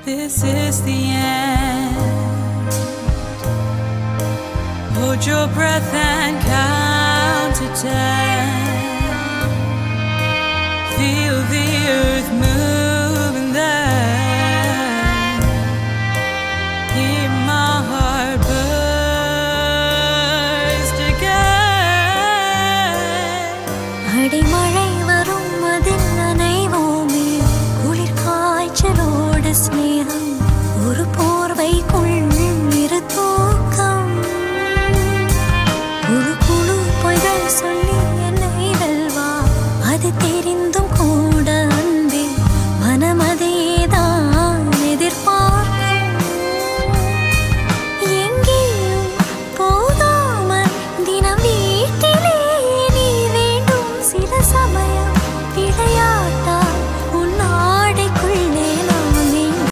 This is the end. Hold your breath and count to 10. Feel the earth move and then hear my heart burst again. அடிமழை வரும் அதில் நனைவோமே குளிர் காய்ச்சலோடு ஸ்நேகம்